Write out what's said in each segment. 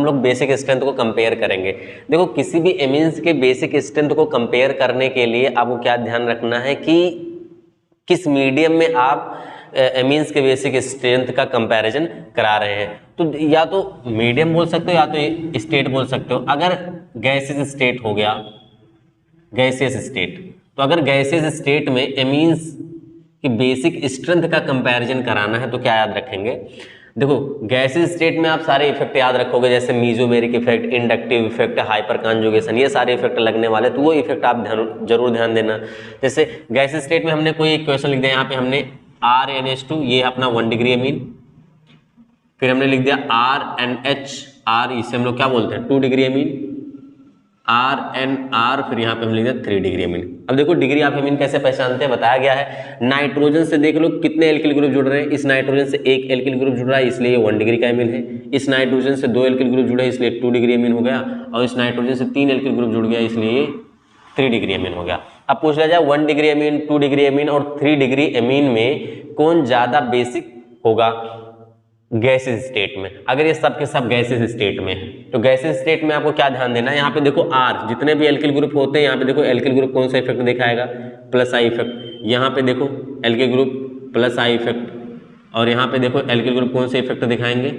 हम लोग basic strength को कंपेयर करेंगे। देखो किसी भी एमीन्स के बेसिक स्ट्रेंथ को कंपेयर करने के लिए आपको क्या ध्यान रखना है कि किस मीडियम में आप एमीन्स के बेसिक स्ट्रेंथ का कंपैरिजन करा रहे हैं। तो या तो मीडियम बोल सकते हो या तो स्टेट बोल सकते हो। अगर गैसियस स्टेट हो गया, गैसियस स्टेट, तो अगर गैसियस स्टेट में एमीन्स की बेसिक स्ट्रेंथ का कंपैरिजन कराना है तो क्या याद रखेंगे। देखो गैसियस स्टेट में आप सारे इफेक्ट याद रखोगे, जैसे mesomeric effect, inductive effect, hyper conjugation, ये सारे इफेक्ट लगने वाले, तो वो इफेक्ट आप जरूर ध्यान देना। जैसे गैसियस स्टेट में हमने कोई क्वेश्चन लिख दिया, यहाँ पे हमने RnH2, ये अपना 1 डिग्री एमीन, फिर हमने लिख दिया RnH, R इसे हम लोग क्या बोलते हैं 2 डिग्री एमीन, RnR, फिर यहाँ पे हम लिख दिया 3 डिग्री एमीन। अब देखो डिग्री ऑफ एमीन कैसे पहचानते हैं, बताया गया है नाइट्रोजन से देख लो कितने एल्किल ग्रुप जुड़ रहे हैं। इस नाइट्रोजन से एक एल्किल ग्रुप जुड़ रहा है इसलिए ये 1 डिग्री का एमीन है। इस नाइट्रोजन से 2 एल्किल ग्रुप जुड़े इसलिए 2 डिग्री एमीन हो गया, और इस नाइट्रोजन से 3 एल्किल ग्रुप जुड़ गया इसलिए ये 3 डिग्री एमीन हो गया। अब पूछ लिया जाए 1 डिग्री एमीन, 2 डिग्री एमीन और 3 डिग्री एमीन में कौन ज्यादा बेसिक होगा गैसियस स्टेट में। अगर ये सब के सब गैसियस स्टेट में है तो गैसियस स्टेट में आपको क्या ध्यान देना है, यहाँ पे देखो R, जितने भी एल्किल ग्रुप होते हैं यहाँ पे देखो एल्किल ग्रुप कौन सा इफेक्ट दिखाएगा, प्लस आई इफेक्ट। यहाँ पे देखो alkyl group plus I effect, और यहाँ पे देखो एल्किल ग्रुप कौन से इफेक्ट दिखाएंगे,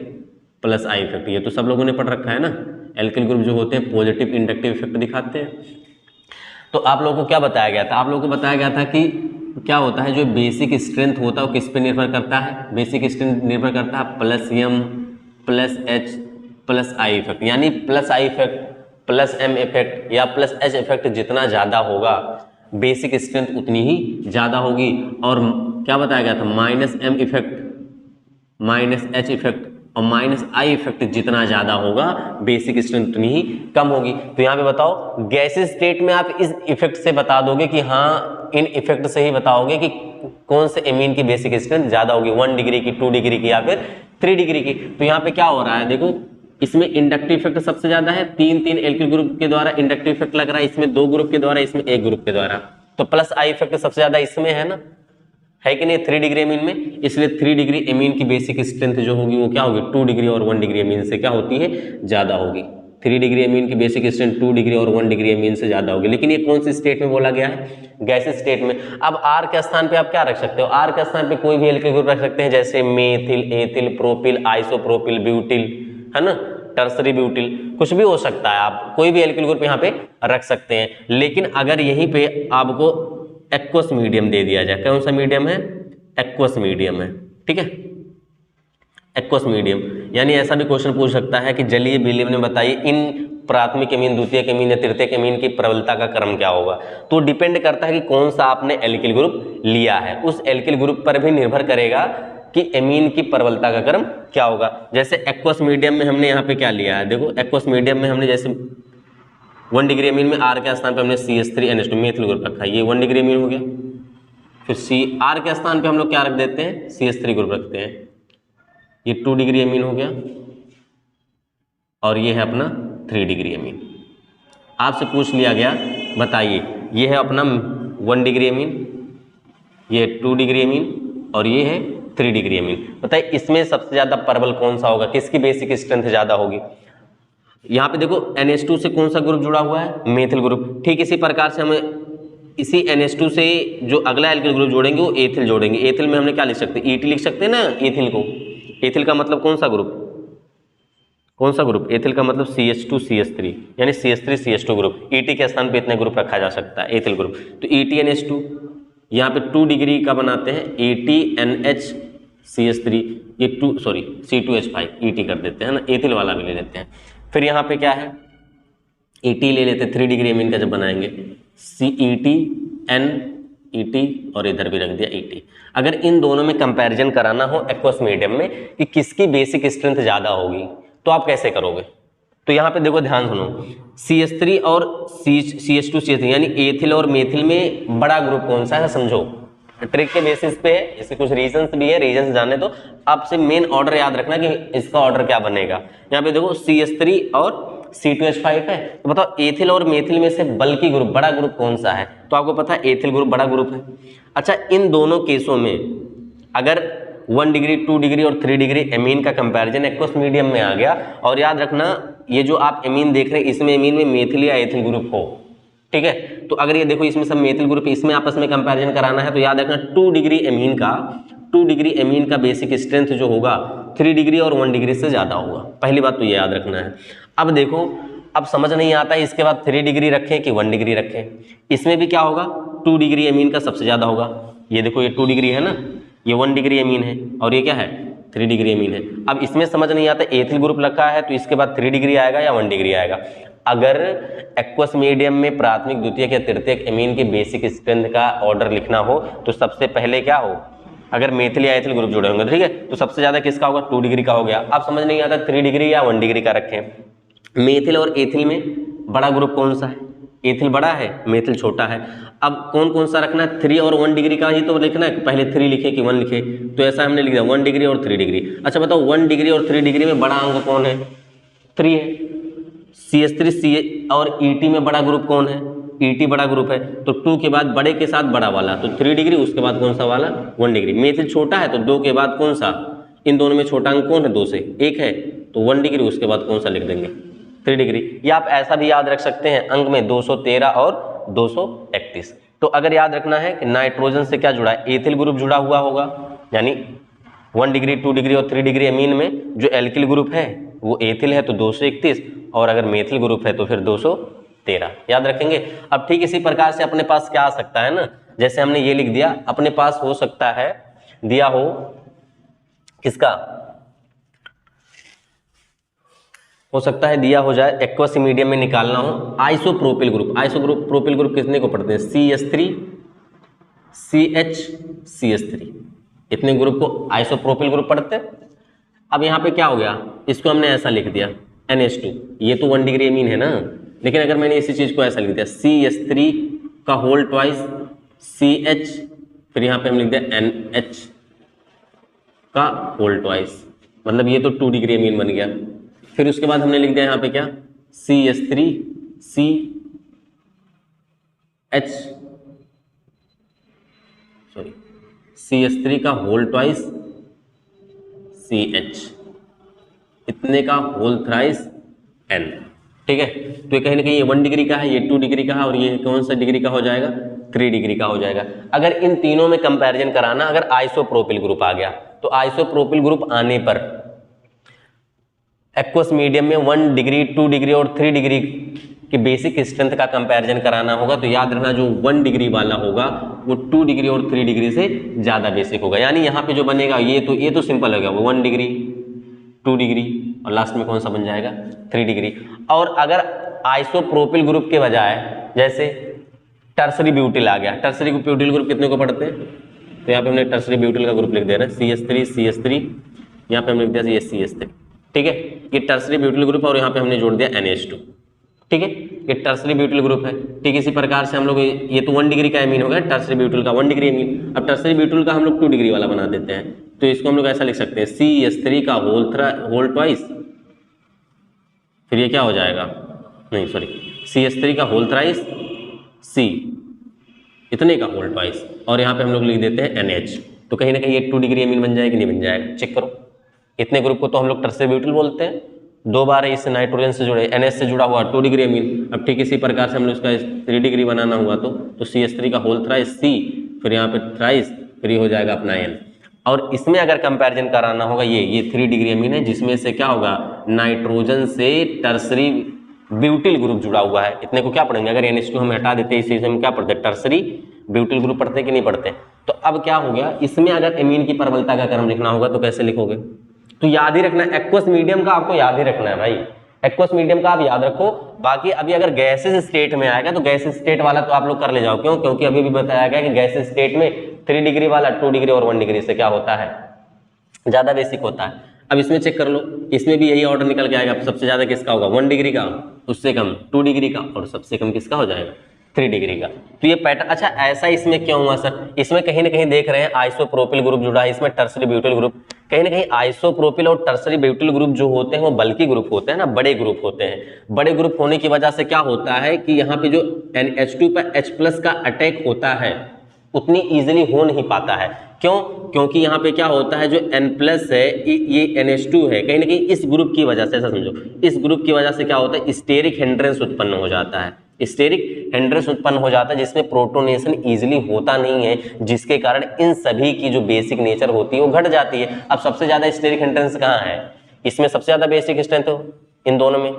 प्लस आई इफेक्ट। ये तो सब लोगों ने पढ़ रखा है ना, एल्किल ग्रुप जो होते हैं पॉजिटिव इंडक्टिव इफेक्ट दिखाते हैं। तो आप लोगों को क्या बताया गया था, आप लोगों को बताया गया था कि क्या होता है जो बेसिक स्ट्रेंथ होता है वो किस पे निर्भर करता है, बेसिक स्ट्रेंथ निर्भर करता है plus M plus H plus I effect, यानी plus I effect plus M effect या प्लस H इफेक्ट जितना ज़्यादा होगा बेसिक स्ट्रेंथ उतनी ही ज़्यादा होगी। और क्या बताया गया था minus M effect minus H effect और माइनस आई इफेक्ट जितना ज़्यादा होगा बेसिक स्ट्रेंथ उतनी ही कम होगी। तो यहाँ पे बताओ गैसियस स्टेट में आप इस इफेक्ट से बता दोगे कि हाँ, इन इफेक्ट से ही बताओगे कि कौन से एमीन की बेसिक स्ट्रेंथ ज़्यादा होगी, 1 डिग्री की, 2 डिग्री की या फिर 3 डिग्री की। तो यहाँ पे क्या हो रहा है देखो, इसमें इंडक्टिव इफेक्ट सबसे ज़्यादा है, 3 एल्किल ग्रुप के द्वारा इंडक्टिव इफेक्ट लग रहा है, इसमें 2 ग्रुप के द्वारा, इसमें 1 ग्रुप के द्वारा। तो प्लस आई इफेक्ट सबसे ज़्यादा इसमें है ना, है कि नहीं 3 डिग्री एमीन में, इसलिए 3 डिग्री एमीन की बेसिक स्ट्रेंथ जो होगी वो क्या होगी 2 डिग्री और 1 डिग्री एमीन से क्या होती है ज़्यादा होगी। 3 डिग्री एमीन की बेसिक स्ट्रेंथ 2 डिग्री और 1 डिग्री एमीन से ज़्यादा होगी। लेकिन ये कौन सी स्टेट में बोला गया है, गैसियस स्टेट में। अब R के स्थान पे आप क्या रख सकते हो, R के स्थान पे कोई भी एल्किल ग्रुप रख सकते हैं, जैसे methyl, ethyl, propyl, isopropyl, butyl, है ना, टर्सरी ब्यूटिल, कुछ भी हो सकता है, आप कोई भी एल्किल ग्रुप यहाँ पे रख सकते हैं। लेकिन अगर यहीं पे आपको एक्वस मीडियम दे दिया जाए, कौन सा मीडियम है, एक्वस मीडियम है, ठीक है, एक्वस मीडियम, यानी ऐसा भी क्वेश्चन पूछ सकता है कि जलीय विलयन ने बताइए इन प्राथमिक एमीन, द्वितीयक एमीन या तृतीयक एमीन की प्रबलता का क्रम क्या होगा। तो डिपेंड करता है कि कौन सा आपने एल्किल ग्रुप लिया है, उस एल्किल ग्रुप पर भी निर्भर करेगा कि एमीन की प्रबलता का क्रम क्या होगा। जैसे एक्वस मीडियम में हमने यहाँ पे क्या लिया है, देखो एक्वस मीडियम में हमने जैसे 1 डिग्री एमीन में R के स्थान पे हमने CH3NH2 मेथिल ग्रुप रखा है, ये 1 डिग्री एमीन हो गया। फिर R के स्थान पे हम लोग क्या रख देते हैं, CH3 ग्रुप रखते हैं, ये 2 डिग्री एमीन हो गया, और ये है अपना 3 डिग्री एमीन। आपसे पूछ लिया गया बताइए, ये है अपना 1 डिग्री एमीन, ये 2 डिग्री एमीन और ये है 3 डिग्री एमीन। बताइए इसमें सबसे ज़्यादा प्रबल कौन सा होगा, किसकी बेसिक स्ट्रेंथ ज़्यादा होगी। यहाँ पे देखो NH2 से कौन सा ग्रुप जुड़ा हुआ है, मेथिल ग्रुप। ठीक इसी प्रकार से हमें इसी NH2 से जो अगला एल्किल ग्रुप जोड़ेंगे वो एथिल जोड़ेंगे। एथिल में हमने क्या लिख सकते हैं, ET लिख सकते हैं ना एथिल को। एथिल का मतलब कौन सा ग्रुप, कौन सा ग्रुप, एथिल का मतलब CH2CH3, यानी CH3CH2 ग्रुप। ET के स्थान पे इतने ग्रुप रखा जा सकता है एथिल ग्रुप। तो ETNH2 यहाँ पे 2 डिग्री का बनाते हैं, ATNHCH3, ये C2H5 ET कर देते हैं ना, एथिल वाला भी ले लेते हैं। फिर यहाँ पे क्या है, ET ले लेते हैं 3 डिग्री एमीन का जब बनाएंगे, CETN और इधर भी रख दिया ET। अगर इन दोनों में कंपैरिजन कराना हो एक्वस मीडियम में कि किसकी बेसिक स्ट्रेंथ ज़्यादा होगी तो आप कैसे करोगे। तो यहाँ पे देखो ध्यान सुनो, CH3 और CH2CH3 यानी एथिल और मेथिल में बड़ा ग्रुप कौन सा है समझो, ट्रिक के बेसिस पे है, इसके कुछ रीजंस भी है, रीजंस जाने तो आपसे मेन ऑर्डर याद रखना कि इसका ऑर्डर क्या बनेगा। यहाँ पे देखो CH3 और C2H5 है, तो बताओ एथिल और मेथिल में से बल्कि ग्रुप, बड़ा ग्रुप कौन सा है, तो आपको पता है एथिल ग्रुप बड़ा ग्रुप है। अच्छा, इन दोनों केसों में अगर 1 डिग्री, 2 डिग्री और 3 डिग्री एमीन का कंपैरिजन एक्वस मीडियम में आ गया, और याद रखना ये जो आप एमीन देख रहे हैं इसमें एमीन में मेथिल या एथिल ग्रुप हो, ठीक है। तो अगर ये देखो इसमें सब मेथिल ग्रुप, इसमें आपस में कंपैरिजन कराना है तो याद रखना 2 डिग्री एमीन का बेसिक स्ट्रेंथ जो होगा 3 डिग्री और 1 डिग्री से ज़्यादा होगा। पहली बात तो ये याद रखना है। अब देखो, अब समझ नहीं आता है इसके बाद 3 डिग्री रखें कि 1 डिग्री रखें। इसमें भी क्या होगा, 2 डिग्री एमीन का सबसे ज़्यादा होगा। ये देखो ये 2 डिग्री है ना, ये 1 डिग्री एमीन है और ये क्या है 3 डिग्री एमीन है। अब इसमें समझ नहीं आता एथिल ग्रुप रखा है तो इसके बाद 3 डिग्री आएगा या 1 डिग्री आएगा। अगर एक्वस मीडियम में प्राथमिक, द्वितीयक या तृतीयक एमीन के बेसिक स्ट्रेंथ का ऑर्डर लिखना हो तो सबसे पहले क्या हो, अगर मेथिल या एथिल ग्रुप जुड़े होंगे, ठीक है, तो सबसे ज़्यादा किसका होगा, 2 डिग्री का हो गया। अब समझ नहीं आता 3 डिग्री या 1 डिग्री का रखें। मेथिल और एथिल में बड़ा ग्रुप कौन सा है, एथिल बड़ा है, मेथिल छोटा है। अब कौन कौन सा रखना है, 3 और 1 डिग्री का ही तो लिखना है, पहले 3 लिखे कि 1 लिखे, तो ऐसा हमने लिख दिया 1 डिग्री और 3 डिग्री। अच्छा बताओ 1 डिग्री और 3 डिग्री में बड़ा अंक कौन है, 3 है। CH3 सी और ET में बड़ा ग्रुप कौन है, ET बड़ा ग्रुप है, तो 2 के बाद बड़े के साथ बड़ा वाला तो 3 डिग्री, उसके बाद कौन सा वाला 1 डिग्री। मेथिल छोटा है तो 2 के बाद कौन सा, इन दोनों में छोटा अंक कौन है, 2 से 1 है तो 1 डिग्री, उसके बाद कौन सा लिख देंगे 3 डिग्री। या आप ऐसा भी याद रख सकते हैं अंक में 213 और 231। तो अगर याद रखना है कि नाइट्रोजन से क्या जुड़ा है, एथिल ग्रुप जुड़ा हुआ होगा, यानी 1 डिग्री 2 डिग्री और 3 डिग्री एमीन में जो एल्किल ग्रुप है वो एथिल है तो 231, और अगर मेथिल ग्रुप है तो फिर 213 याद रखेंगे। अब ठीक इसी प्रकार से अपने पास क्या आ सकता है ना, जैसे हमने ये लिख दिया, अपने पास हो सकता है दिया हो किसका, हो सकता है दिया हो जाए एक्वस मीडियम में निकालना हो आइसोप्रोपिल ग्रुप। आइसोप्रोपिल ग्रुप कितने को पढ़ते हैं, CH3 CH CH3, इतने ग्रुप को आइसोप्रोपिल ग्रुप पढ़ते हैं। अब यहाँ पे क्या हो गया, इसको हमने ऐसा लिख दिया NH2, ये तो 1 डिग्री एमीन है ना, लेकिन अगर मैंने इसी चीज को ऐसा लिख दिया CH3 का होल ट्वाइस CH, फिर यहाँ पे हम लिख दिया NH का होल ट्वाइस, मतलब ये तो 2 डिग्री एमीन बन गया। फिर उसके बाद हमने लिख दिया यहाँ पे क्या, CH3 CH3 का होल ट्वाइस CH, इतने का होल थ्राइस N, ठीक है। तो ये कहीं ना कहीं ये 1 डिग्री का है, ये 2 डिग्री का है, और ये कौन सा डिग्री का हो जाएगा, 3 डिग्री का हो जाएगा। अगर इन तीनों में कंपैरिजन कराना, अगर आइसोप्रोपिल ग्रुप आ गया तो आइसोप्रोपिल ग्रुप आने पर एक्वस मीडियम में 1 डिग्री 2 डिग्री और 3 डिग्री की बेसिक स्ट्रेंथ का कंपैरिजन कराना होगा तो याद रखना जो 1 डिग्री वाला होगा वो 2 डिग्री और 3 डिग्री से ज़्यादा बेसिक होगा। यानी यहाँ पे जो बनेगा ये तो सिंपल हो गया, वो 1 डिग्री 2 डिग्री और लास्ट में कौन सा बन जाएगा 3 डिग्री। और अगर आइसोप्रोपिल ग्रुप के बजाय जैसे टर्सरी ब्यूटिल आ गया, टर्सरी ब्यूटिल ग्रुप कितने को पढ़ते हैं, तो यहाँ पे हमने टर्सरी ब्यूटिल का ग्रुप लिख दे रहे हैं CH3 यहाँ पे हमने लिख दिया CH3, ठीक है। ये टर्सरी ब्यूटिल ग्रुप और यहाँ पे हमने जोड़ दिया NH2, ठीक है। ये टर्सरी ब्यूटिल ग्रुप है। ठीक इसी प्रकार से हम लोग ये तो 1 डिग्री का एमीन हो गया, टर्सरी ब्यूटिल का 1 डिग्री एमीन। अब टर्सरी ब्यूटिल का हम लोग 2 डिग्री वाला बना देते हैं, तो इसको हम लोग ऐसा लिख सकते हैं CH3 का होल ट्वाइस, फिर ये क्या हो जाएगा, नहीं सॉरी, CH3 का होल थ्राइस C, इतने का होल ट्वाइस, और यहाँ पे हम लोग लिख देते हैं NH। तो कहीं ना कहीं ये 2 डिग्री एमीन बन जाएगा कि नहीं बन जाएगा, चेक करो। इतने ग्रुप को तो हम लोग टर्सरी ब्यूटिल बोलते हैं, 2 बार इससे नाइट्रोजन से जुड़े, NH से जुड़ा हुआ 2 डिग्री एमीन। अब ठीक इसी प्रकार से हम लोग इसका 3 डिग्री बनाना हुआ तो CH3 का होल थ्राइस C, फिर यहाँ पे थ्राइस, फिर ये हो जाएगा अपना N। और इसमें अगर कंपैरिजन कराना होगा ये 3 डिग्री एमीन है, जिसमें से क्या होगा, नाइट्रोजन से टर्सरी ब्यूटिल ग्रुप जुड़ा हुआ है। इतने को क्या पढ़ेंगे, अगर NH2 हम हटा देते हैं, इसी से हम क्या पढ़ते हैं, टर्सरी ब्यूटिल ग्रुप पढ़ते हैं कि नहीं पढ़ते। तो अब क्या हो गया, इसमें अगर एमीन की प्रबलता का क्रम लिखना होगा तो कैसे लिखोगे, तो याद ही रखना एक्वस मीडियम का आपको याद ही रखना है भाई, एक्वस मीडियम का आप याद रखो। बाकी अभी अगर गैसेस स्टेट में आएगा तो गैसेस स्टेट वाला तो आप लोग कर ले जाओ, क्यों, क्योंकि अभी भी बताया गया कि गैसेस स्टेट में 3 डिग्री वाला 2 डिग्री और 1 डिग्री से क्या होता है, ज्यादा बेसिक होता है। अब इसमें चेक कर लो, इसमें भी यही ऑर्डर निकल के आएगा, सबसे ज्यादा किसका होगा 1 डिग्री का, उससे कम 2 डिग्री का, और सबसे कम किसका हो जाएगा 3 डिग्री का। तो ये पैटर्न, अच्छा ऐसा इसमें क्यों हुआ सर, इसमें कहीं ना कहीं देख रहे हैं आइसोप्रोपिल ग्रुप जुड़ा है, इसमें टर्सरी ब्यूटिल ग्रुप, कहीं ना कहीं आइसोप्रोपिल और टर्सरी ब्यूटिल ग्रुप जो होते हैं वो बल्की ग्रुप होते हैं ना, बड़े ग्रुप होते हैं। बड़े ग्रुप होने की वजह से क्या होता है कि यहाँ पे जो NH2 पर H+ का अटैक होता है उतनी इजीली हो नहीं पाता है। क्यों? क्योंकि यहाँ पे क्या होता है, जो N+ है ये NH2 है, कहीं ना कहीं इस ग्रुप की वजह से, ऐसा समझो, इस ग्रुप की वजह से क्या होता है, स्टेरिक हिंड्रेंस उत्पन्न हो जाता है, स्टेरिक हिंड्रेंस उत्पन्न हो जाता है, जिसमें प्रोटोनेशन इजीली होता नहीं है, जिसके कारण इन सभी की जो बेसिक नेचर होती है वो घट जाती है। अब सबसे ज्यादा स्टेरिक हिंड्रेंस कहाँ है, इसमें सबसे ज्यादा बेसिक स्ट्रेंथ हो इन दोनों में,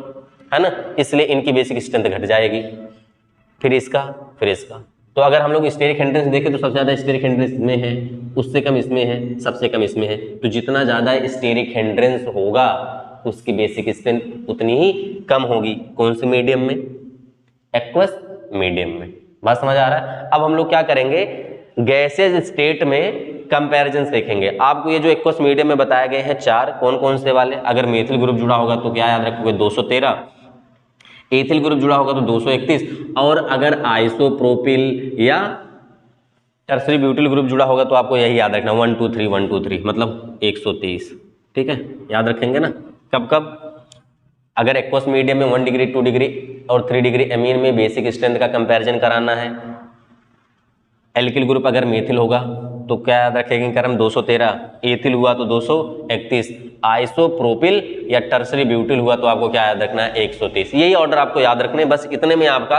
है ना, इसलिए इनकी बेसिक स्ट्रेंथ घट जाएगी, फिर इसका, फिर इसका। तो अगर हम लोग स्टेरिक हिंड्रेंस देखें तो सबसे ज्यादा स्टेरिक हिंड्रेंस इसमें है, उससे कम इसमें है, सबसे कम इसमें है। तो जितना ज्यादा स्टेरिक हिंड्रेंस होगा उसकी बेसिक स्ट्रेंथ उतनी ही कम होगी। कौन से मीडियम में? एक्वस मीडियम में। बात समझ आ रहा है? अब हम लोग क्या करेंगे, गैसेज स्टेट में कंपैरिजन देखेंगे। आपको ये जो एक्वस मीडियम में बताए गए हैं 4, कौन कौन से वाले, अगर मेथिल ग्रुप जुड़ा होगा तो क्या याद रखोगे, 213, एथिल ग्रुप जुड़ा होगा तो 231, और अगर आइसोप्रोपिल या टर्सरी ब्यूटिल ग्रुप जुड़ा होगा तो आपको यही याद रखना 123 123 मतलब 123। ठीक है, याद रखेंगे ना। कब कब? अगर एक्वस मीडियम में 1 डिग्री 2 डिग्री और 3 डिग्री एमीन में बेसिक स्ट्रेंथ का कंपैरिजन कराना है। एल्किल ग्रुप अगर मेथिल होगा तो क्या याद रखेंगे क्रम, 213, एथिल हुआ तो 231, आइसोप्रोपिल या टर्सरी ब्यूटिल हुआ तो आपको क्या याद रखना है, 130। यही ऑर्डर आपको याद रखने, बस इतने में आपका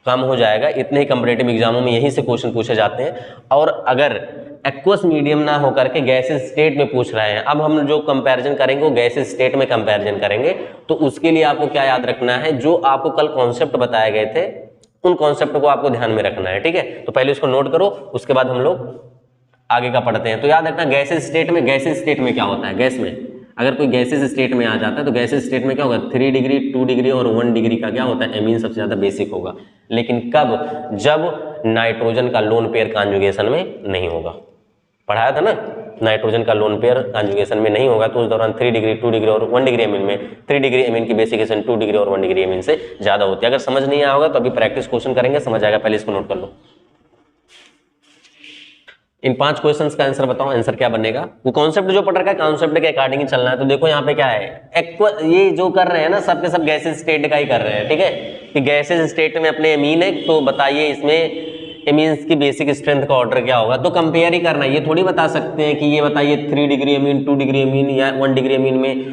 काम हो जाएगा। इतने ही कंपैरेटिव एग्जामों में यहीं से क्वेश्चन पूछे जाते हैं। और अगर एक्वस मीडियम ना होकर के गैसेस स्टेट में पूछ रहे हैं, अब हम जो कंपैरिजन करेंगे वो गैसेस स्टेट में कंपैरिजन करेंगे, तो उसके लिए आपको क्या याद रखना है, जो आपको कल कॉन्सेप्ट बताए गए थे उन कॉन्सेप्ट को आपको ध्यान में रखना है। ठीक है, तो पहले उसको नोट करो, उसके बाद हम लोग आगे का पढ़ते हैं। तो याद रखना गैसेस स्टेट में क्या होता है, गैस में अगर कोई गैसेस स्टेट में आ जाता है तो गैसेस स्टेट में क्या होगा, 3 डिग्री 2 डिग्री और 1 डिग्री का क्या होता है, एमीन सबसे ज्यादा बेसिक होगा। लेकिन कब? जब नाइट्रोजन का लोन पेयर कॉन्जुगेशन में नहीं होगा। पढ़ाया था ना, नाइट्रोजन का लोन पेयर कॉन्जुगेशन में नहीं होगा तो उस दौरान 3 डिग्री 2 डिग्री और 1 डिग्री एमीन में 3 डिग्री एमीन की बेसिकेशन 2 डिग्री और 1 डिग्री एमीन से ज्यादा होती है। अगर समझ नहीं आया होगा तो अभी प्रैक्टिस क्वेश्चन करेंगे, समझ आएगा, पहले इसको नोट कर लो। इन 5 क्वेश्चंस का आंसर बताओ, आंसर क्या बनेगा। वो कॉन्सेप्ट जो पढ़ रखा है कॉन्सेप्ट के अकॉर्डिंग ही चलना है। तो देखो यहाँ पे क्या है, ये जो कर रहे हैं ना सब के सब गैसेज स्टेट का ही कर रहे हैं। ठीक है, कि गैसेज स्टेट में अपने एमीन है, तो बताइए इसमें एमीन्स की बेसिक स्ट्रेंथ का ऑर्डर क्या होगा। तो कंपेयर ही करना है, ये थोड़ी बता सकते हैं कि ये बताइए 3 डिग्री एमीन 2 डिग्री एमीन या 1 डिग्री एमीन में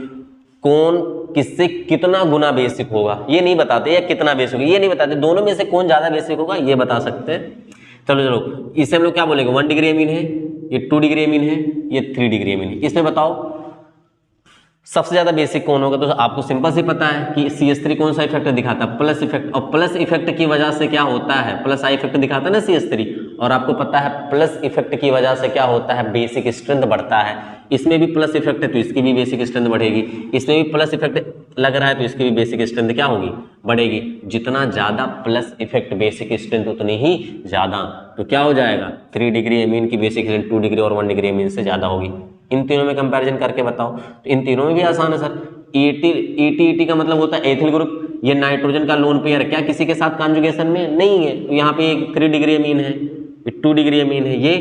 कौन किससे कितना गुना बेसिक होगा, ये नहीं बताते, या कितना बेसिक होगा ये नहीं बताते, दोनों में से कौन ज्यादा बेसिक होगा ये बता सकते हैं। चलो चलो, इसे हम लोग क्या बोलेंगे, 1 डिग्री एमीन है, ये 2 डिग्री एमीन है, ये 3 डिग्री एमीन है। इसमें बताओ सबसे ज्यादा बेसिक कौन होगा। तो आपको सिंपल से पता है कि CH3 कौन सा इफेक्ट दिखाता है, प्लस इफेक्ट, और प्लस इफेक्ट की वजह से क्या होता है, प्लस आई इफेक्ट दिखाता है ना CH3, और आपको पता है प्लस इफेक्ट की वजह से क्या होता है, बेसिक स्ट्रेंथ बढ़ता है। इसमें भी प्लस इफेक्ट है तो इसकी भी बेसिक स्ट्रेंथ बढ़ेगी, इसमें भी प्लस इफेक्ट लग रहा है तो इसकी भी बेसिक स्ट्रेंथ क्या होगी, बढ़ेगी। जितना ज्यादा प्लस इफेक्ट बेसिक स्ट्रेंथ उतनी ही ज्यादा, तो क्या हो जाएगा, 3 डिग्री एमीन की बेसिक स्ट्रेंथ 2 डिग्री और 1 डिग्री एमीन से ज्यादा होगी। इन तीनों में कंपैरिजन करके बताओ। तो इन तीनों में भी आसान है सर। ET का मतलब होता है एथिल ग्रुप, ये नाइट्रोजन का लोन पेयर क्या किसी के साथ कॉन्जुगेशन में नहीं है, तो यहाँ पे 3 डिग्री एमीन है, 2 डिग्री एमीन है, ये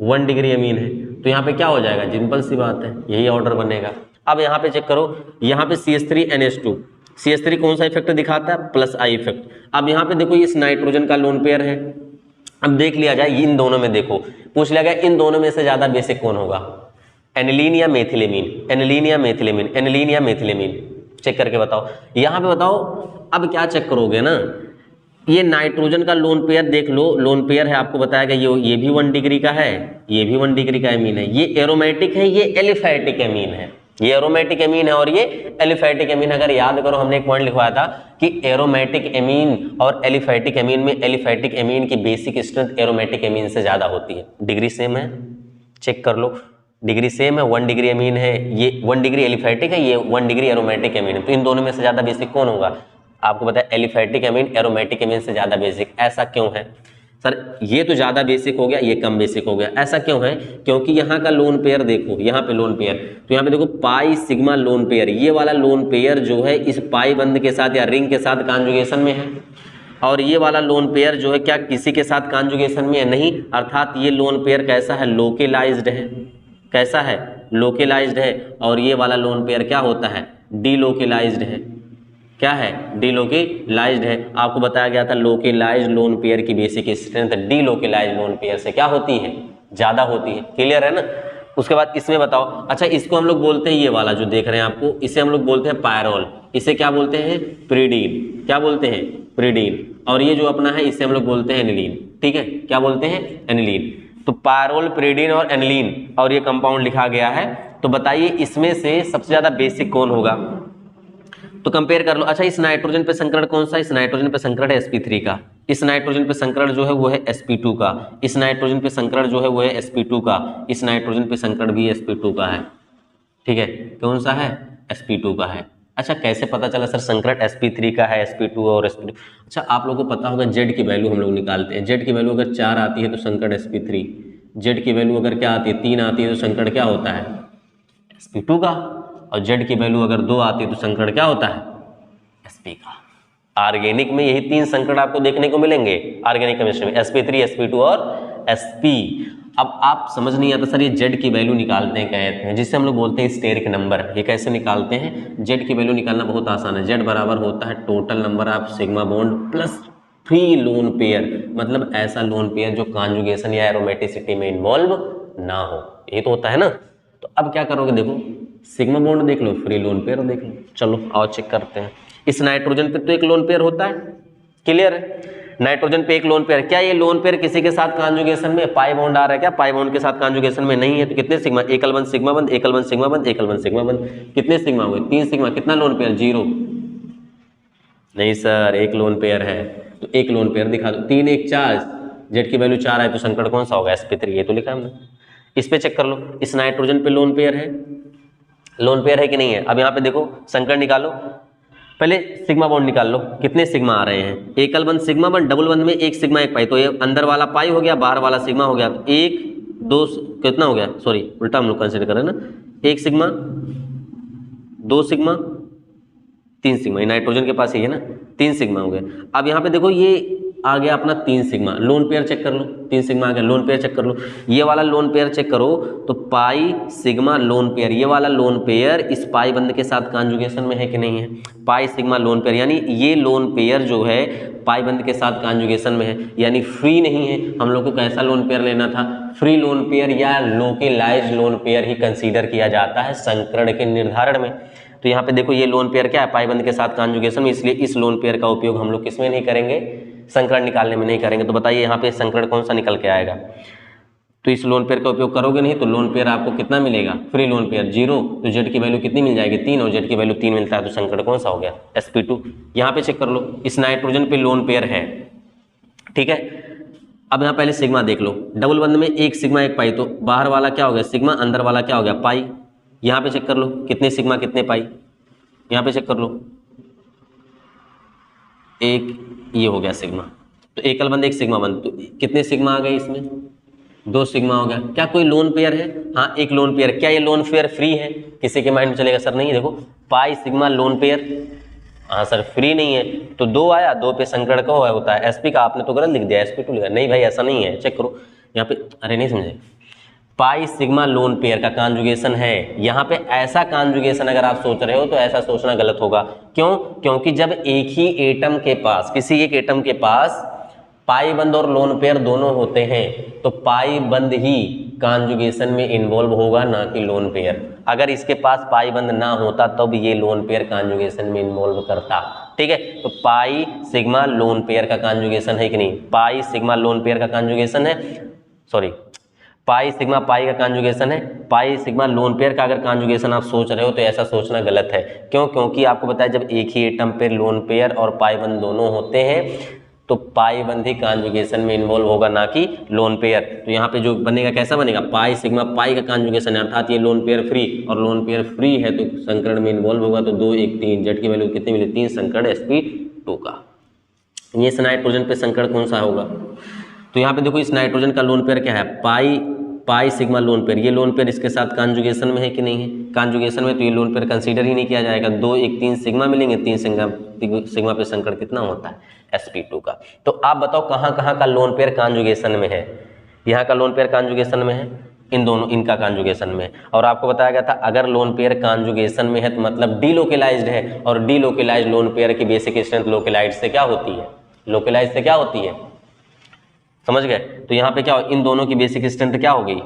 1 डिग्री एमीन है, तो यहाँ पे क्या हो जाएगा, सिंपल सी बात है, यही ऑर्डर बनेगा। अब यहाँ पे चेक करो, यहाँ पे CH3NH2, CH3 कौन सा इफेक्ट दिखाता है, प्लस आई इफेक्ट। अब यहाँ पे देखो इस नाइट्रोजन का लोन पेयर है, अब देख लिया जाए इन दोनों में, देखो पूछ लिया गया इन दोनों में से ज्यादा बेसिक कौन होगा, एनिलीन या मेथिलेमीन, एनिलीन या मेथिलेमीन, एनिलीन या मेथिलेमीन, चेक करके बताओ। यहाँ पे बताओ, अब क्या चेक करोगे ना, ये नाइट्रोजन का लोन पेयर देख लो, लोन पेयर है, आपको बताया गया ये भी 1 डिग्री का है, ये भी 1 डिग्री का एमीन है, ये एरोमेटिक है, ये एलिफैटिक एमीन है, ये एरोमेटिक एमीन है और ये एलिफैटिक एमीन। अगर याद करो हमने एक पॉइंट लिखवाया था कि एरोमेटिक एमीन और एलिफैटिक एमीन में एलिफैटिक एमीन की बेसिक स्ट्रेंथ एरोमेटिक एमीन से ज्यादा होती है। डिग्री सेम है, चेक कर लो, डिग्री सेम है, 1 डिग्री एमीन है, ये 1 डिग्री एलिफैटिक है, ये 1 डिग्री एरोमेटिक एमीन है, तो इन दोनों में से ज्यादा बेसिक कौन होगा, आपको पता है एलिफैटिक एमीन एरोमेटिक एमीन से ज्यादा बेसिक। ऐसा क्यों है सर, ये तो ज्यादा बेसिक हो गया, ये कम बेसिक हो गया, ऐसा क्यों है, क्योंकि यहाँ का लोन पेयर देखो, यहाँ पे लोन पेयर, तो यहाँ पे देखो पाई सिग्मा लोन पेयर, ये वाला लोन पेयर जो है इस पाई बंध के साथ या रिंग के साथ कॉन्जुगेशन में है, और ये वाला लोन पेयर जो है क्या किसी के साथ कॉन्जुगेशन में है, नहीं, अर्थात ये लोन पेयर कैसा है, लोकेलाइज्ड है, कैसा है, लोकेलाइज्ड है, और ये वाला लोन पेयर क्या होता है, डीलोकेलाइज्ड है, क्या है, डीलोकेलाइज्ड है। आपको बताया गया था लोकेलाइज्ड लोन पेयर की बेसिक स्ट्रेंथ डीलोकेलाइज्ड लोन पेयर से क्या होती है, ज़्यादा होती है, क्लियर है ना। उसके बाद इसमें बताओ, अच्छा इसको हम लोग बोलते हैं, ये वाला जो देख रहे हैं आपको, इसे हम लोग बोलते हैं पायरोल, इसे क्या बोलते हैं, प्रीडीन, क्या बोलते हैं, प्रीडीन। और ये जो अपना है इसे हम लोग बोलते हैं एनिलीन, ठीक है, क्या बोलते हैं, एनिलीन। तो पायरोल, प्रीडीन और एनिलीन और ये कंपाउंड लिखा गया है। तो बताइए इसमें से सबसे ज्यादा बेसिक कौन होगा, तो कंपेयर कर लो। अच्छा इस नाइट्रोजन पे संकरण कौन सा, इस नाइट्रोजन पे संकरण है sp3 का, इस नाइट्रोजन पे संकरण जो है वो है sp2 का, इस नाइट्रोजन पे संकरण जो है वो है sp2 का, इस नाइट्रोजन पे संकरण भी sp2 का है, ठीक है, कौन सा है, sp2 का है। अच्छा कैसे पता चला सर संकरण sp3 का है, sp2 और sp2। अच्छा आप लोगों को पता होगा z की वैल्यू हम लोग निकालते हैं, z की वैल्यू अगर 4 आती है तो संकरण sp3, z की वैल्यू अगर क्या आती है, 3 आती है तो संकरण क्या होता है, sp2 का, और z की वैल्यू अगर 2 आती है तो संकरण क्या होता है, sp का। ऑर्गेनिक में यही 3 संकरण आपको देखने को मिलेंगे ऑर्गेनिक केमिस्ट्री में, sp3, sp2 और sp। अब आप समझ नहीं आता सर ये z की वैल्यू निकालते हैं कहते हैं, जिससे हम लोग बोलते हैं स्टेरिक नंबर। ये कैसे निकालते हैं, z की वैल्यू निकालना बहुत आसान है। z बराबर होता है total number of sigma bond plus free lone pair, मतलब ऐसा लोन पेयर जो कॉन्जुगेशन या एरोमेटिसिटी में इन्वॉल्व ना हो, ये तो होता है ना। तो अब क्या करोगे, देखो सिग्मा बॉन्ड देख लो, फ्री लोन पेयर देख लो। चलो आओ चेक करते हैं। इस नाइट्रोजन पे तो एक लोन पेयर होता है, क्लियर है, नाइट्रोजन पे एक लोन पेयर। क्या ये लोन पेयर किसी के साथ कॉन्जुगेशन में, पाई बॉन्ड आ रहा है क्या, पाई बॉन्ड के साथ कॉन्जुगेशन में नहीं है, तो कितने सिग्मा, एकल बंध सिग्मा बंध, एकल बंध सिग्मा बंध, एकल बंध सिग्मा बंध, कितने सिग्मा हुए, 3 सिग्मा, कितना लोन पेयर, 0। नहीं सर एक लोन पेयर है, तो एक लोन पेयर दिखा दो, 3 1 4, जेड की वैल्यू 4 है तो संकरण कौन सा होगा, sp3, ये तो लिखा हमने। इस पे चेक कर लो, इस नाइट्रोजन पे लोन पेयर है, लोन पेयर है कि नहीं है। अब यहाँ पे देखो संकरण निकालो, पहले सिग्मा बॉन्ड निकाल लो, कितने सिग्मा आ रहे हैं, एकल बंध सिग्मा बंध, डबल बंध में एक सिग्मा एक पाई, तो ये अंदर वाला पाई हो गया, बाहर वाला सिग्मा हो गया, तो 1 2 कितना हो गया, सॉरी उल्टा हम लोग कंसिडर करें ना, 1 सिग्मा 2 सिग्मा 3 सिग्मा, ये नाइट्रोजन के पास ही है ना, 3 सिग्मा हो गया। अब यहाँ पे देखो ये आ गया अपना 3 सिग्मा, लोन पेयर चेक कर लो, 3 सिग्मा आ गया, लोन पेयर चेक कर लो, ये वाला लोन पेयर चेक करो, तो पाई सिग्मा लोन पेयर, ये वाला लोन पेयर इस पाई बंध के साथ कॉन्जुगेशन में है कि नहीं है, पाई सिग्मा लोन पेयर, यानी ये लोन पेयर जो है पाई बंध के साथ कॉन्जुगेशन में है, यानी फ्री नहीं है। हम लोग को कैसा लोन पेयर लेना था, फ्री लोन पेयर या लोकेलाइज्ड लोन पेयर ही कंसीडर किया जाता है संकरण के निर्धारण में। तो यहाँ पे देखो ये लोन पेयर क्या है, पाई बंध के साथ कॉन्जुगेशन में, इसलिए इस लोन पेयर का उपयोग हम लोग किसमें नहीं करेंगे, संकरण निकालने में नहीं करेंगे। तो बताइए यहाँ पे संकरण कौन सा निकल के आएगा, तो इस लोन पेयर का उपयोग करोगे नहीं तो लोन पेयर आपको कितना मिलेगा, फ्री लोन पेयर 0, तो जेड की वैल्यू कितनी मिल जाएगी, 3, और जेड की वैल्यू 3 मिलता है, तो संकरण कौन सा हो गया, sp2। यहाँ पे चेक कर लो, इस नाइट्रोजन पे लोन पेयर है, ठीक है। अब यहाँ पहले सिग्मा देख लो, डबल बंध में एक सिग्मा एक पाई, तो बाहर वाला क्या हो गया सिग्मा, अंदर वाला क्या हो गया पाई। यहाँ पे चेक कर लो कितने सिग्मा कितने पाई, यहाँ पे चेक कर लो, एक ये हो गया सिग्मा, तो एकल बंध एक सिग्मा बंध, तो कितने सिग्मा आ गए इसमें, 2 सिग्मा हो गया। क्या कोई लोन पेयर है, हाँ एक लोन पेयर। क्या ये लोन पेयर फ्री है, किसी के माइंड में चलेगा सर नहीं, देखो पाई सिग्मा लोन पेयर, हाँ सर फ्री नहीं है, तो 2 आया, 2 पे संकरण का होता है sp का, आपने तो गलत लिख दिया sp2 लिखा, नहीं भाई ऐसा नहीं है, चेक करो यहाँ पे, अरे नहीं समझे, पाई सिग्मा लोन पेयर का कॉन्जुगेशन है, यहाँ पे ऐसा कॉन्जुगेशन अगर आप सोच रहे हो तो ऐसा सोचना गलत होगा। क्यों, क्योंकि जब एक ही एटम के पास, किसी एक एटम के पास पाई बंध और लोन पेयर दोनों होते हैं तो पाई बंध ही कॉन्जुगेशन में इन्वॉल्व होगा, ना कि लोन पेयर। अगर इसके पास पाई बंध ना होता तब तो ये लोन पेयर कॉन्जुगेशन में इन्वॉल्व करता, ठीक है। तो पाई सिग्मा लोन पेयर का कॉन्जुगेशन है कि नहीं, पाई सिग्मा लोन पेयर का कॉन्जुगेशन है, सॉरी पाई सिग्मा पाई का कॉन्जुगेशन है, पाई सिग्मा लोन पेयर का अगर कॉन्जुगेशन आप सोच रहे हो तो ऐसा सोचना गलत है। क्यों, क्योंकि आपको बताया जब एक ही एटम पे लोन पेयर और पाई बंध दोनों होते हैं तो पाई बंध ही कॉन्जुगेशन में इन्वॉल्व होगा, ना कि लोन पेयर। तो यहाँ पे जो बनेगा कैसा बनेगा, पाई सिग्मा पाई का कॉन्जुगेशन है, अर्थात ये लोन पेयर फ्री, और लोन पेयर फ्री है तो संकरण में इन्वॉल्व होगा, तो 2 1 3, जेड की वैल्यू कितनी मिली, 3 संकरण sp2 का। ये इस नाइट्रोजन पे संकरण कौन सा होगा, तो यहाँ पे देखो इस नाइट्रोजन का लोन पेयर क्या है, पाई सिग्मा लोन पेयर, ये लोन पेयर इसके साथ कॉन्जुगेशन में है कि नहीं है, कॉन्जुगेशन में, तो ये लोन पेयर कंसीडर ही नहीं किया जाएगा। 2 1 3 सिग्मा मिलेंगे, 3 सिग्मा पे संकरण कितना होता है, sp2 का। तो आप बताओ कहाँ कहाँ का लोन पेयर कॉन्जुगेशन में है, यहाँ का लोन पेयर कॉन्जुगेशन में है, इन दोनों इनका कॉन्जुगेशन में। और आपको बताया गया था अगर लोन पेयर कॉन्जुगेशन में है तो मतलब डीलोकेलाइज्ड है, और डीलोकेलाइज्ड लोन पेयर की बेसिक स्ट्रेंथ लोकेलाइज्ड से क्या होती है, लोकेलाइज्ड से क्या होती है, समझ गए। तो यहाँ पे क्या हो, इन दोनों की बेसिक स्ट्रेंथ क्या हो गई,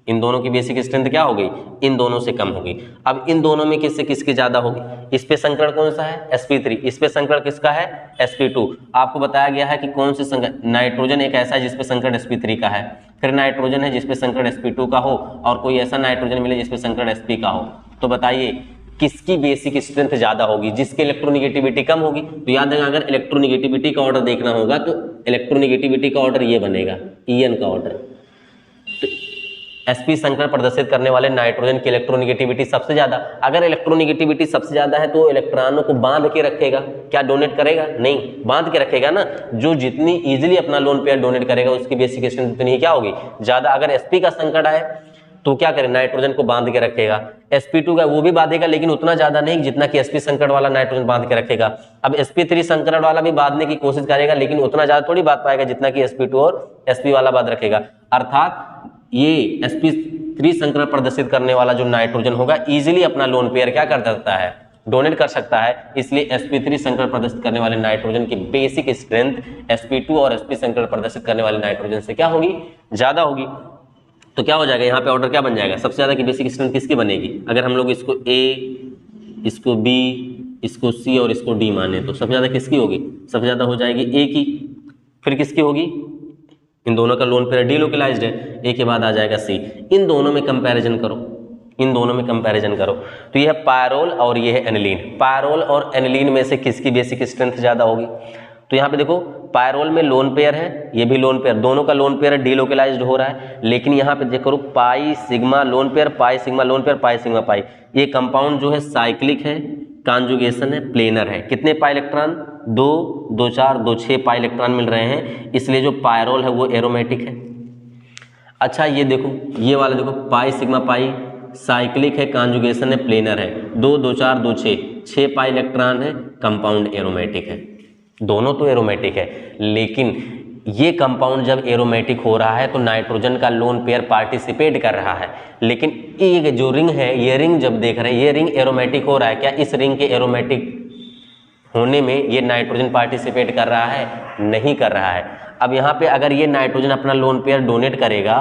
इन दोनों की बेसिक स्ट्रेंथ क्या हो गई, इन दोनों से कम होगी। अब इन दोनों में किससे किसकी ज्यादा होगी, इस पे संकरण कौन सा है sp3, इस पे संकरण किसका है sp2। आपको बताया गया है कि कौन से संकरण, नाइट्रोजन एक ऐसा है जिसपे संकरण sp3 का है, फिर नाइट्रोजन है जिसपे संकरण sp2 का हो, और कोई ऐसा नाइट्रोजन मिले जिसपे संकरण sp का हो। तो बताइए किसकी बेसिक स्ट्रेंथ ज्यादा होगी, जिसकी इलेक्ट्रोनिगेटिविटी कम होगी। तो याद रखना, अगर इलेक्ट्रोनिगेटिविटी का ऑर्डर देखना होगा तो इलेक्ट्रोनिगेटिविटी का ऑर्डर ये बनेगा, En का ऑर्डर। तो sp संकरण प्रदर्शित करने वाले नाइट्रोजन की इलेक्ट्रोनिगेटिविटी सबसे ज्यादा। अगर इलेक्ट्रोनिगेटिविटी सबसे ज्यादा है तो इलेक्ट्रॉनों को बांध के रखेगा, क्या डोनेट करेगा, नहीं बांध के रखेगा ना। जो जितनी इजीली अपना लोन पेयर डोनेट करेगा उसकी बेसिक स्ट्रेंथ उतनी क्या होगी, ज्यादा। अगर sp का संकट आए तो क्या करे, नाइट्रोजन को बांध के रखेगा। sp2 का वो भी बांधेगा लेकिन उतना ज्यादा नहीं जितना कि sp संकट वाला नाइट्रोजन बांध के रखेगा। अब sp3 संकरण वाला भी बांधने की कोशिश करेगा लेकिन उतना ज्यादा थोड़ी बांध पाएगा जितना कि sp2 और sp वाला बांध रखेगा। अर्थात ये sp3 संकरण प्रदर्शित करने वाला जो नाइट्रोजन होगा इजीली अपना लोन पेयर क्या कर सकता है, डोनेट कर सकता है। इसलिए sp3 संकरण प्रदर्शित करने वाले नाइट्रोजन की बेसिक स्ट्रेंथ sp2 और sp संकरण प्रदर्शित करने वाले नाइट्रोजन से क्या होगी, ज्यादा होगी। तो क्या हो जाएगा, यहाँ पे ऑर्डर क्या बन जाएगा, सबसे ज्यादा की बेसिक स्ट्रेंथ किसकी बनेगी। अगर हम लोग इसको A, इसको B, इसको C और इसको D माने तो सबसे ज्यादा किसकी होगी, सबसे ज्यादा हो जाएगी A की। फिर किसकी होगी, इन दोनों का लोन पेयर डीलोकलाइज्ड है, A के बाद आ जाएगा C। इन दोनों में कंपैरिजन करो, इन दोनों में कंपैरिजन करो। तो ये है पायरोल और ये है एनिलीन। पायरोल और एनिलीन में से किसकी बेसिक स्ट्रेंथ ज्यादा होगी। तो यहाँ पे देखो पायरोल में लोन पेयर है, ये भी लोन पेयर, दोनों का लोन पेयर डीलोकलाइज्ड हो रहा है। लेकिन यहाँ पे देखो pi sigma lone pair, pi sigma lone pair, pi sigma pi. ये कंपाउंड जो है साइक्लिक है, कॉन्जुगेशन है, प्लेनर है। कितने पाई इलेक्ट्रॉन, 2 2 4 2 6 पाई इलेक्ट्रॉन मिल रहे हैं, इसलिए जो पायरोल है वो एरोमेटिक है। अच्छा ये देखो, ये वाला देखो पाई सिग्मा पाई साइक्लिक है, कॉन्जुगेशन है, प्लेनर है। 2 2 4 2 6 पाई इलेक्ट्रॉन है, कंपाउंड एरोमेटिक है। दोनों तो एरोमेटिक है, लेकिन ये कंपाउंड जब एरोमेटिक हो रहा है तो नाइट्रोजन का लोन पेयर पार्टिसिपेट कर रहा है। लेकिन ये जो रिंग है, ये रिंग जब देख रहे हैं ये रिंग एरोमेटिक हो रहा है, क्या इस रिंग के एरोमेटिक होने में ये नाइट्रोजन पार्टिसिपेट कर रहा है, नहीं कर रहा है। अब यहाँ पे अगर ये नाइट्रोजन अपना लोन पेयर डोनेट करेगा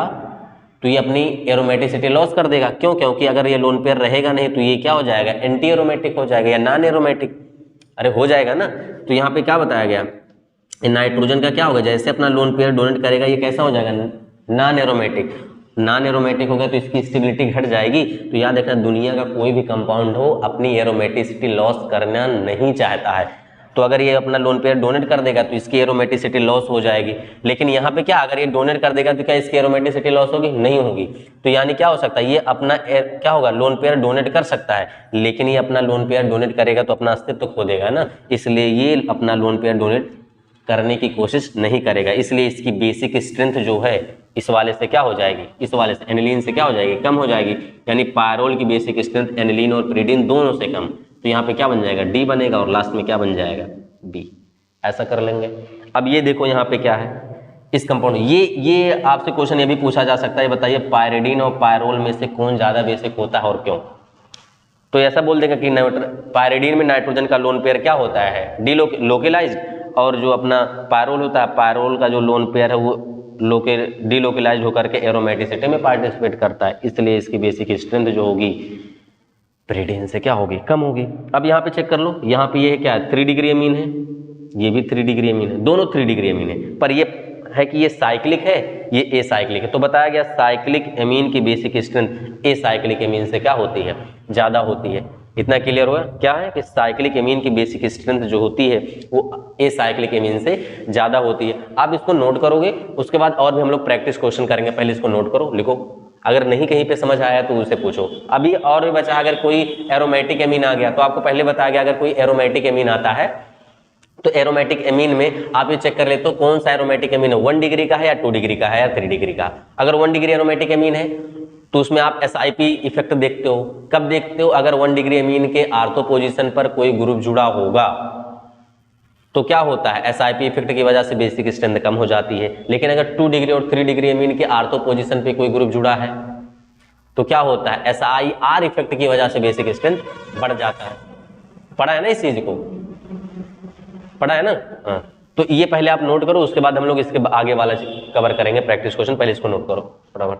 तो ये अपनी एरोमेटिसिटी लॉस कर देगा। क्यों, क्योंकि अगर ये लोन पेयर रहेगा नहीं तो ये क्या हो जाएगा, एंटी एरोमेटिक हो जाएगा या नॉन एरोमेटिक, अरे हो जाएगा ना। तो यहाँ पे क्या बताया गया, नाइट्रोजन का क्या होगा, जैसे अपना लोन पेयर डोनेट करेगा ये कैसा हो जाएगा, नॉन एरोमेटिक। नॉन एरोमेटिक होगा तो इसकी स्टेबिलिटी घट जाएगी। तो याद रखना दुनिया का कोई भी कंपाउंड हो अपनी एरोमेटिसिटी लॉस करना नहीं चाहता है। तो अगर ये अपना लोन पेयर डोनेट कर देगा तो इसकी एरोमेटिसिटी लॉस हो जाएगी। लेकिन यहाँ पे क्या, अगर ये डोनेट कर देगा तो क्या इसकी एरोमेटिसिटी लॉस होगी, नहीं होगी। तो यानी क्या हो सकता है, ये अपना क्या होगा, लोन पेयर डोनेट कर सकता है, लेकिन ये अपना लोन पेयर डोनेट करेगा तो अपना अस्तित्व खो देगा ना, इसलिए ये अपना लोन पेयर डोनेट करने की कोशिश नहीं करेगा। इसलिए इसकी बेसिक स्ट्रेंथ जो है इस वाले से क्या हो जाएगी, इस वाले से एनिलीन से क्या हो जाएगी, कम हो जाएगी। यानी पायरोल की बेसिक स्ट्रेंथ एनिलीन और पिरिडीन दोनों से कम। तो यहाँ पे क्या बन जाएगा, डी बनेगा और लास्ट में क्या बन जाएगा, बी। ऐसा कर लेंगे। अब ये देखो यहाँ पे क्या है, इस कंपाउंड, ये आपसे क्वेश्चन ये भी पूछा जा सकता है, बताइए पायरिडीन और पायरोल में से कौन ज्यादा बेसिक होता है और क्यों। तो ऐसा बोल देगा कि पायरिडीन में नाइट्रोजन का लोन पेयर क्या होता है, डीलोकलाइज्ड, और जो अपना पायरोल होता है, पायरोल का जो लोन पेयर है वो डीलोकलाइज्ड होकर के एरोमेटिसिटी में पार्टिसिपेट करता है। इसलिए इसकी बेसिक स्ट्रेंथ जो होगी पिरिडीन से क्या होगी, कम होगी। अब यहाँ पे चेक कर लो, यहाँ पे ये क्या है, 3 डिग्री अमीन है, ये भी 3 डिग्री अमीन है, दोनों 3 डिग्री अमीन है। पर ये है कि ये साइक्लिक है, ये ए साइक्लिक है। तो बताया गया साइक्लिक अमीन की बेसिक स्ट्रेंथ ए साइक्लिक अमीन से क्या होती है, ज्यादा होती है। इतना क्लियर हुआ क्या है कि साइक्लिक अमीन की बेसिक स्ट्रेंथ जो होती है वो ए साइक्लिक अमीन से ज्यादा होती है। आप इसको नोट करोगे, उसके बाद और भी हम लोग प्रैक्टिस क्वेश्चन करेंगे। पहले इसको नोट करो, लिखो, अगर नहीं कहीं पे समझ आया तो उसे पूछो। अभी और भी बचा, अगर कोई एरोमेटिक अमीन आ गया तो आपको पहले बताया गया, अगर कोई एरोमेटिक अमीन आता है तो एरोमेटिक अमीन में आप ये चेक कर लेते हो कौन सा एरोमेटिक अमीन है, 1 डिग्री का है या 2 डिग्री का है या 3 डिग्री का। अगर 1 डिग्री एरोमेटिक अमीन है तो उसमें आप SIP इफेक्ट देखते हो। कब देखते हो, अगर 1 डिग्री अमीन के आर्थो पोजीशन पर कोई ग्रुप जुड़ा होगा तो क्या होता है, SIP इफेक्ट की वजह से बेसिक स्ट्रेंथ कम हो जाती है। लेकिन अगर 2 डिग्री और 3 डिग्री अमीन के आर्थो पोजीशन पे कोई ग्रुप जुड़ा है तो क्या होता है, SIR इफेक्ट की वजह से बेसिक स्ट्रेंथ बढ़ जाता है। पढ़ा है ना इस चीज को, पढ़ा है ना, हाँ। तो ये पहले आप नोट करो, उसके बाद हम लोग इसके आगे वाला कवर करेंगे प्रैक्टिस क्वेश्चन। पहले इसको नोट करो फटाफट।